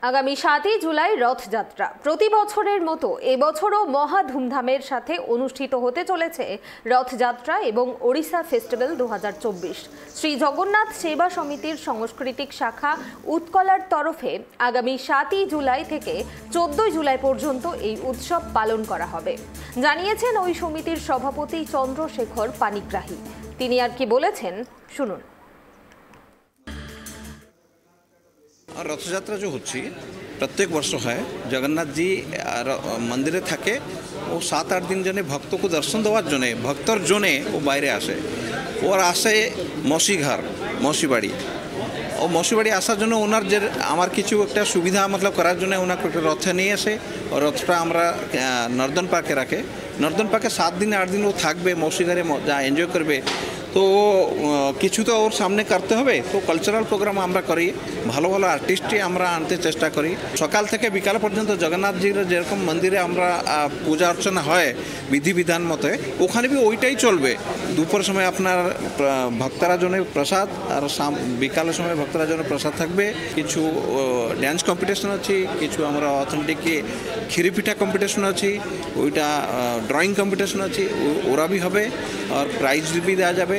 আগামী ৭ই জুলাই রথযাত্রা। প্রতি বছরের মতো এবছরও মহা ধুমধামের সাথে অনুষ্ঠিত হতে চলেছে রথযাত্রা এবং ওড়িশা ফেস্টিভ্যাল ২০২৪। শ্রী জগন্নাথ সেবা সমিতির সাংস্কৃতিক শাখা উৎকলার তরফে আগামী ৭ই জুলাই থেকে ১৪ই জুলাই পর্যন্ত এই উৎসব পালন করা হবে, জানিয়েছেন ওই সমিতির সভাপতি চন্দ্রশেখর পানিগ্রাহী। তিনি আর কি বলেছেন শুনুন। रथयात्रा जो होच्छी प्रत्येक वर्ष है जगन्नाथ जी मंदिरे थाके वो 7-8 दिन जने भक्त को दर्शन देवार जने भक्तर जने वो बाहरे आसे और आसे मौसी घर मौसी बाड़ी और मौसी बाड़ी आसार जন্য ওনার যে আমার কিছু একটা সুবিধা मतलब করার জন্য ওনাকে একটা রথে নিয়ে আসে और রথটা আমরা নর্দন পার্কে রাখে। নর্দন পার্কে 7 दिन 8 दिन वो থাকবে মৌসি ঘরে যা এনজয় করবে। তো কিছু তো ওর সামনে করতে হবে, তো কালচারাল প্রোগ্রাম আমরা করি, ভালো ভালো আর্টিস্টই আমরা আনতে চেষ্টা করি। সকাল থেকে বিকাল পর্যন্ত জগন্নাথজির যেরকম মন্দিরে আমরা পূজা অর্চনা হয় বিধিবিধান মতে ওখানে বি ওইটাই চলবে। দুপুর সময় আপনার ভক্তরা জন্য প্রসাদ আর বিকালের সময় ভক্তরা জন্য প্রসাদ থাকবে। কিছু ড্যান্স কম্পিটিশন আছে, কিছু আমরা অথেন্টিক ক্ষীরি পিঠা কম্পিটিশন আছে, ওইটা ড্রয়িং কম্পিটিশন আছে, ওরা বি হবে আর প্রাইজ বি দেওয়া যাবে।